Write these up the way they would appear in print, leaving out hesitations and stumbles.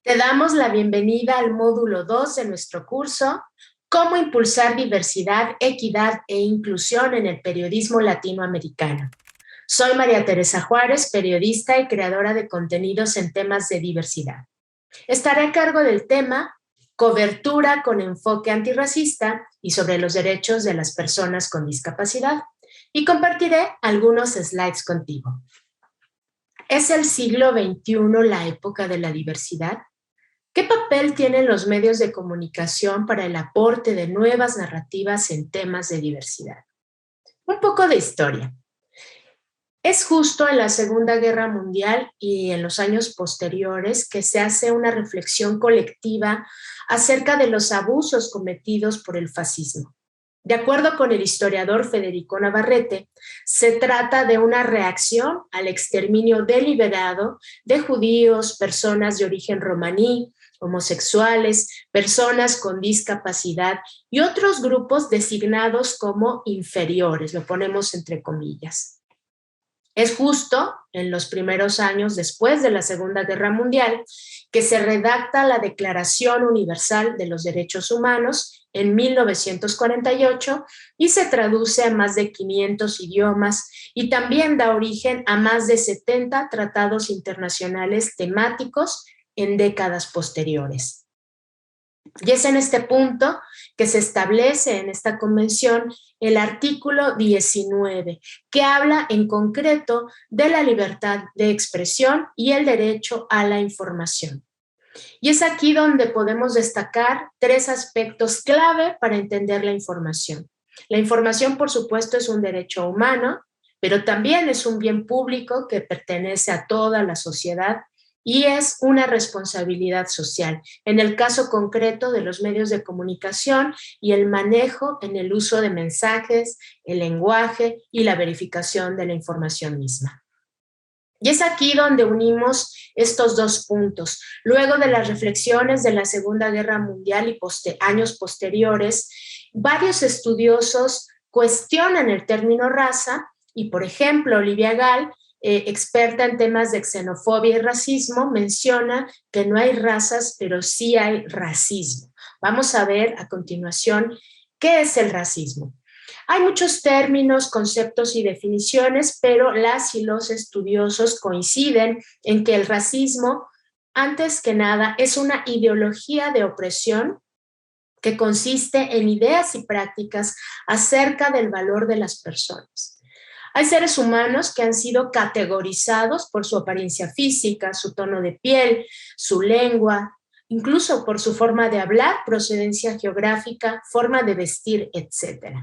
Te damos la bienvenida al módulo 2 de nuestro curso, Cómo impulsar diversidad, equidad e inclusión en el periodismo latinoamericano. Soy María Teresa Juárez, periodista y creadora de contenidos en temas de diversidad. Estaré a cargo del tema Cobertura con enfoque antirracista y sobre los derechos de las personas con discapacidad, y compartiré algunos slides contigo. ¿Es el siglo XXI la época de la diversidad? ¿Qué papel tienen los medios de comunicación para el aporte de nuevas narrativas en temas de diversidad? Un poco de historia. Es justo en la Segunda Guerra Mundial y en los años posteriores que se hace una reflexión colectiva acerca de los abusos cometidos por el fascismo. De acuerdo con el historiador Federico Navarrete, se trata de una reacción al exterminio deliberado de judíos, personas de origen romaní, homosexuales, personas con discapacidad y otros grupos designados como inferiores, lo ponemos entre comillas. Es justo en los primeros años después de la Segunda Guerra Mundial que se redacta la Declaración Universal de los Derechos Humanos en 1948 y se traduce a más de 500 idiomas y también da origen a más de 70 tratados internacionales temáticos en décadas posteriores. Y es en este punto que se establece en esta convención el artículo 19, que habla en concreto de la libertad de expresión y el derecho a la información. Y es aquí donde podemos destacar tres aspectos clave para entender la información. La información, por supuesto, es un derecho humano, pero también es un bien público que pertenece a toda la sociedad y es una responsabilidad social, en el caso concreto de los medios de comunicación y el manejo en el uso de mensajes, el lenguaje y la verificación de la información misma. Y es aquí donde unimos estos dos puntos. Luego de las reflexiones de la Segunda Guerra Mundial y años posteriores, varios estudiosos cuestionan el término raza y, por ejemplo, Olivia Gall, experta en temas de xenofobia y racismo, menciona que no hay razas, pero sí hay racismo. Vamos a ver a continuación qué es el racismo. Hay muchos términos, conceptos y definiciones, pero las y los estudiosos coinciden en que el racismo, antes que nada, es una ideología de opresión que consiste en ideas y prácticas acerca del valor de las personas. Hay seres humanos que han sido categorizados por su apariencia física, su tono de piel, su lengua, incluso por su forma de hablar, procedencia geográfica, forma de vestir, etc.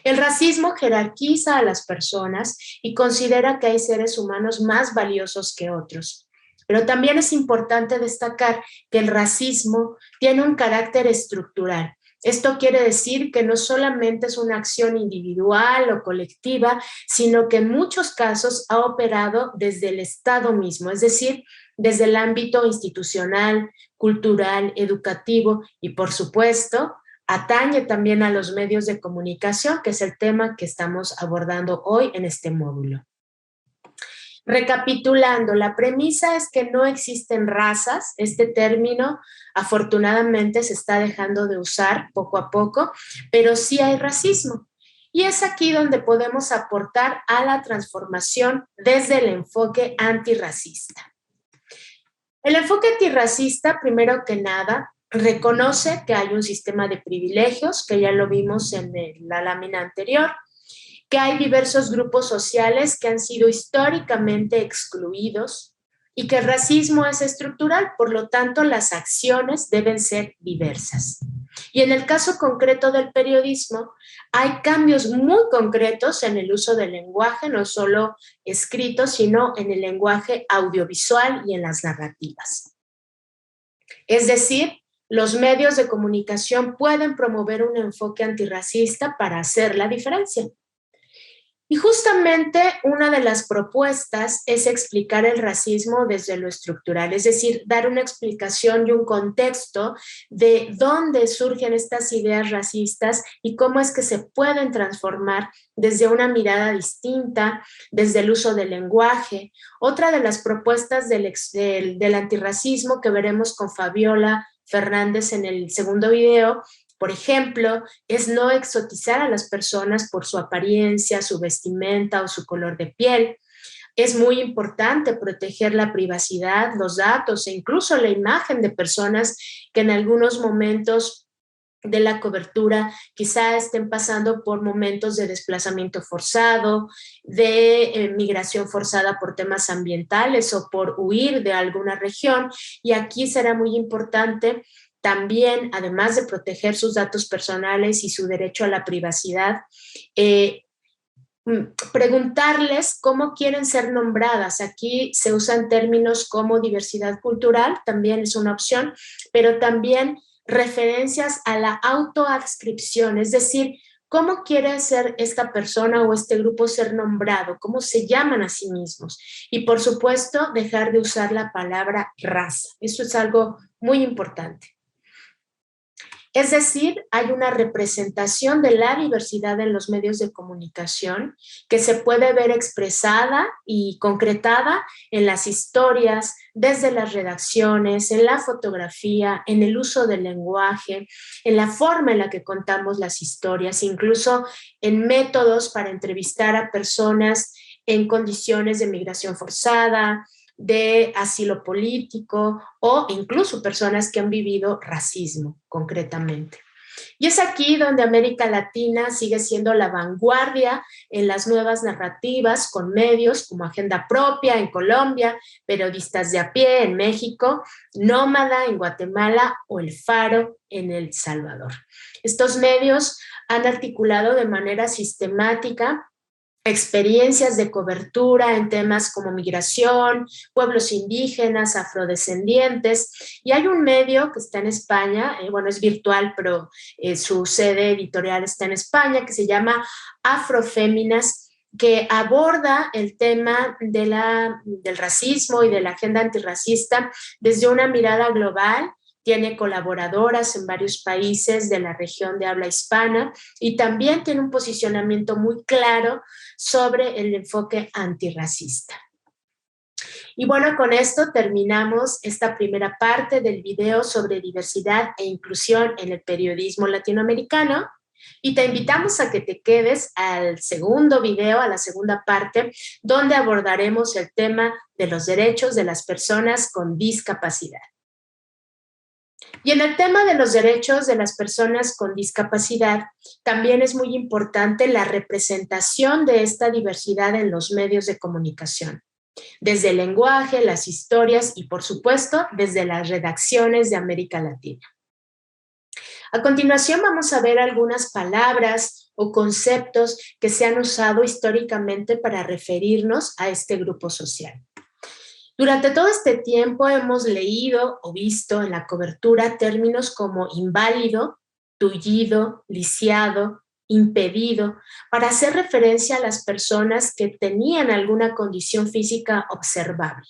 El racismo jerarquiza a las personas y considera que hay seres humanos más valiosos que otros. Pero también es importante destacar que el racismo tiene un carácter estructural. Esto quiere decir que no solamente es una acción individual o colectiva, sino que en muchos casos ha operado desde el Estado mismo, es decir, desde el ámbito institucional, cultural, educativo y, por supuesto, atañe también a los medios de comunicación, que es el tema que estamos abordando hoy en este módulo. Recapitulando, la premisa es que no existen razas. Este término afortunadamente se está dejando de usar poco a poco, pero sí hay racismo. Y es aquí donde podemos aportar a la transformación desde el enfoque antirracista. El enfoque antirracista, primero que nada, reconoce que hay un sistema de privilegios, que ya lo vimos en la lámina anterior, que hay diversos grupos sociales que han sido históricamente excluidos y que el racismo es estructural, por lo tanto las acciones deben ser diversas. Y en el caso concreto del periodismo, hay cambios muy concretos en el uso del lenguaje, no solo escrito, sino en el lenguaje audiovisual y en las narrativas. Es decir, los medios de comunicación pueden promover un enfoque antirracista para hacer la diferencia. Y justamente una de las propuestas es explicar el racismo desde lo estructural, es decir, dar una explicación y un contexto de dónde surgen estas ideas racistas y cómo es que se pueden transformar desde una mirada distinta, desde el uso del lenguaje. Otra de las propuestas del antirracismo que veremos con Fabiola Fernández en el segundo video, por ejemplo, es no exotizar a las personas por su apariencia, su vestimenta o su color de piel. Es muy importante proteger la privacidad, los datos e incluso la imagen de personas que en algunos momentos de la cobertura quizá estén pasando por momentos de desplazamiento forzado, de migración forzada por temas ambientales o por huir de alguna región. Y aquí será muy importante también, además de proteger sus datos personales y su derecho a la privacidad, eh, preguntarles cómo quieren ser nombradas. Aquí se usan términos como diversidad cultural, también es una opción, pero también referencias a la autoadscripción, es decir, cómo quiere ser esta persona o este grupo ser nombrado, cómo se llaman a sí mismos. Y por supuesto, dejar de usar la palabra raza. Eso es algo muy importante. Es decir, hay una representación de la diversidad en los medios de comunicación que se puede ver expresada y concretada en las historias, desde las redacciones, en la fotografía, en el uso del lenguaje, en la forma en la que contamos las historias, incluso en métodos para entrevistar a personas en condiciones de migración forzada, de asilo político o incluso personas que han vivido racismo concretamente. Y es aquí donde América Latina sigue siendo la vanguardia en las nuevas narrativas con medios como Agenda Propia en Colombia, Periodistas de a pie en México, Nómada en Guatemala o El Faro en El Salvador. Estos medios han articulado de manera sistemática experiencias de cobertura en temas como migración, pueblos indígenas, afrodescendientes, y hay un medio que está en España, bueno, es virtual, pero su sede editorial está en España, que se llama Afroféminas, que aborda el tema del racismo y de la agenda antirracista desde una mirada global. Tiene colaboradoras en varios países de la región de habla hispana y también tiene un posicionamiento muy claro sobre el enfoque antirracista. Y bueno, con esto terminamos esta primera parte del video sobre diversidad e inclusión en el periodismo latinoamericano. Y te invitamos a que te quedes al segundo video, a la segunda parte, donde abordaremos el tema de los derechos de las personas con discapacidad. Y en el tema de los derechos de las personas con discapacidad, también es muy importante la representación de esta diversidad en los medios de comunicación, desde el lenguaje, las historias y, por supuesto, desde las redacciones de América Latina. A continuación vamos a ver algunas palabras o conceptos que se han usado históricamente para referirnos a este grupo social. Durante todo este tiempo hemos leído o visto en la cobertura términos como inválido, tullido, lisiado, impedido, para hacer referencia a las personas que tenían alguna condición física observable.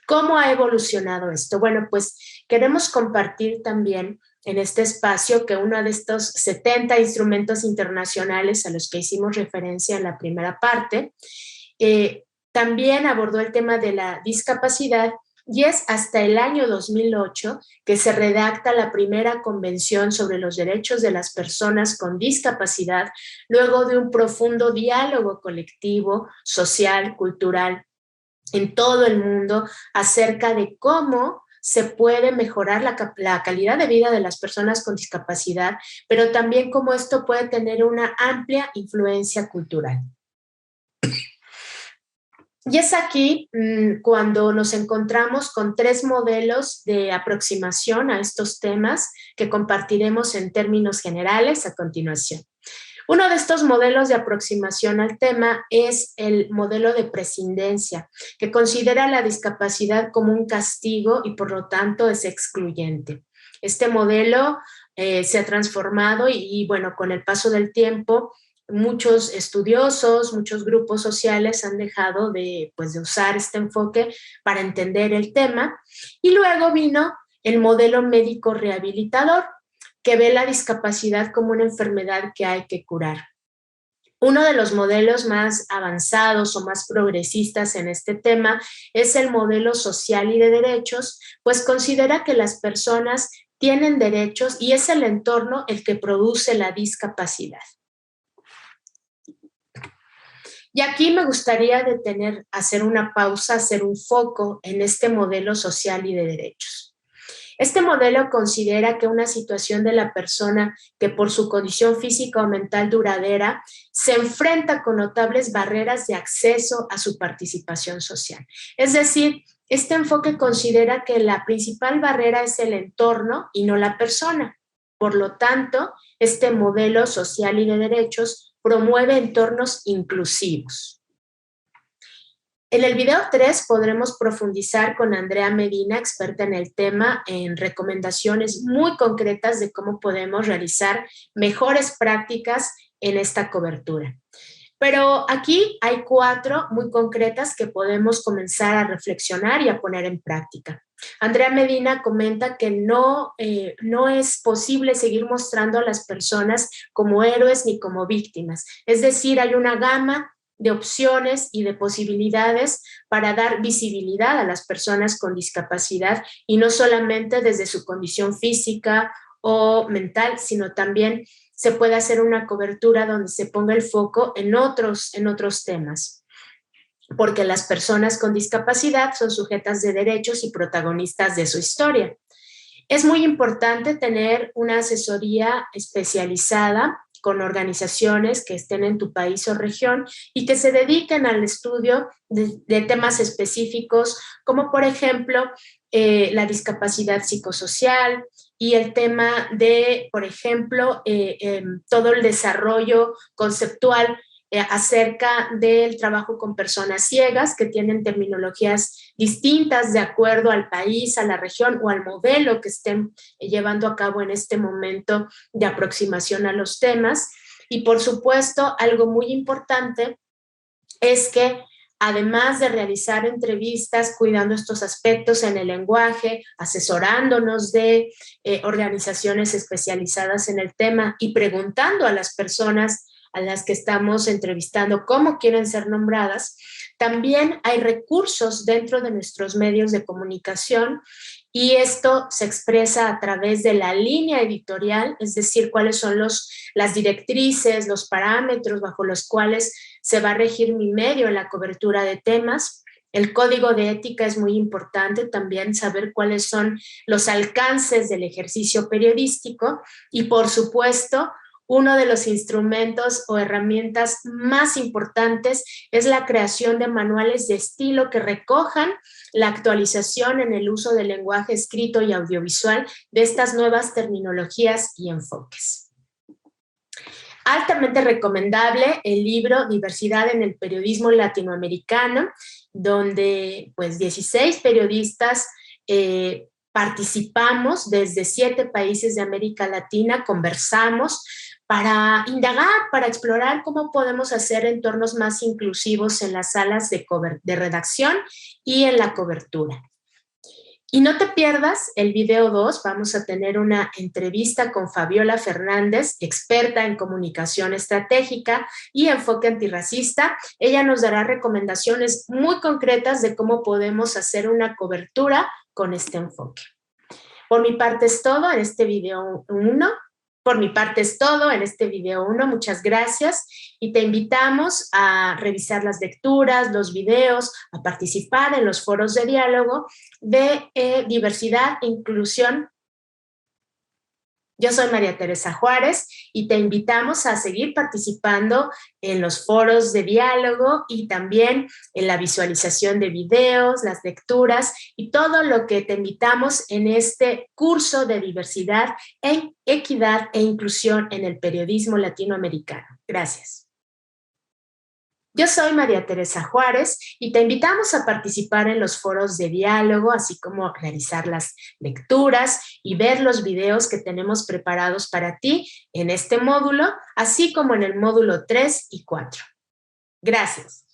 ¿Cómo ha evolucionado esto? Bueno, pues queremos compartir también en este espacio que uno de estos 70 instrumentos internacionales a los que hicimos referencia en la primera parte, también abordó el tema de la discapacidad y es hasta el año 2008 que se redacta la primera Convención sobre los Derechos de las Personas con Discapacidad, luego de un profundo diálogo colectivo, social, cultural, en todo el mundo acerca de cómo se puede mejorar la calidad de vida de las personas con discapacidad, pero también cómo esto puede tener una amplia influencia cultural. Y es aquí cuando nos encontramos con 3 modelos de aproximación a estos temas que compartiremos en términos generales a continuación. Uno de estos modelos de aproximación al tema es el modelo de prescindencia, que considera la discapacidad como un castigo y por lo tanto es excluyente. Este modelo se ha transformado y bueno, con el paso del tiempo muchos estudiosos, muchos grupos sociales han dejado de usar este enfoque para entender el tema. Y luego vino el modelo médico rehabilitador, que ve la discapacidad como una enfermedad que hay que curar. Uno de los modelos más avanzados o más progresistas en este tema es el modelo social y de derechos, pues considera que las personas tienen derechos y es el entorno el que produce la discapacidad. Y aquí me gustaría hacer una pausa, hacer un foco en este modelo social y de derechos. Este modelo considera que una situación de la persona que por su condición física o mental duradera se enfrenta con notables barreras de acceso a su participación social. Es decir, este enfoque considera que la principal barrera es el entorno y no la persona. Por lo tanto, este modelo social y de derechos promueve entornos inclusivos. En el video 3 podremos profundizar con Andrea Medina, experta en el tema, en recomendaciones muy concretas de cómo podemos realizar mejores prácticas en esta cobertura. Pero aquí hay 4 muy concretas que podemos comenzar a reflexionar y a poner en práctica. Andrea Medina comenta que no es posible seguir mostrando a las personas como héroes ni como víctimas. Es decir, hay una gama de opciones y de posibilidades para dar visibilidad a las personas con discapacidad y no solamente desde su condición física o mental, sino también se puede hacer una cobertura donde se ponga el foco en otros temas, porque las personas con discapacidad son sujetas de derechos y protagonistas de su historia. Es muy importante tener una asesoría especializada con organizaciones que estén en tu país o región y que se dediquen al estudio de temas específicos, como por ejemplo la discapacidad psicosocial y el tema de, por ejemplo, todo el desarrollo conceptual acerca del trabajo con personas ciegas que tienen terminologías distintas de acuerdo al país, a la región o al modelo que estén llevando a cabo en este momento de aproximación a los temas. Y por supuesto, algo muy importante es que además de realizar entrevistas cuidando estos aspectos en el lenguaje, asesorándonos de organizaciones especializadas en el tema y preguntando a las personas a las que estamos entrevistando cómo quieren ser nombradas, también hay recursos dentro de nuestros medios de comunicación y esto se expresa a través de la línea editorial, es decir, cuáles son las directrices, los parámetros bajo los cuales se va a regir mi medio en la cobertura de temas. El código de ética es muy importante también, saber cuáles son los alcances del ejercicio periodístico y, por supuesto, uno de los instrumentos o herramientas más importantes es la creación de manuales de estilo que recojan la actualización en el uso del lenguaje escrito y audiovisual de estas nuevas terminologías y enfoques. Altamente recomendable el libro Diversidad en el Periodismo Latinoamericano, donde 16 periodistas participamos desde 7 países de América Latina, conversamos para indagar, para explorar cómo podemos hacer entornos más inclusivos en las salas de redacción y en la cobertura. Y no te pierdas el video 2, vamos a tener una entrevista con Fabiola Fernández, experta en comunicación estratégica y enfoque antirracista. Ella nos dará recomendaciones muy concretas de cómo podemos hacer una cobertura con este enfoque. Por mi parte es todo en este video 1. Muchas gracias y te invitamos a revisar las lecturas, los videos, a participar en los foros de diálogo de diversidad e inclusión. Yo soy María Teresa Juárez y te invitamos a seguir participando en los foros de diálogo y también en la visualización de videos, las lecturas y todo lo que te invitamos en este curso de diversidad, equidad e inclusión en el periodismo latinoamericano. Gracias. Yo soy María Teresa Juárez y te invitamos a participar en los foros de diálogo, así como realizar las lecturas y ver los videos que tenemos preparados para ti en este módulo, así como en el módulo 3 y 4. Gracias.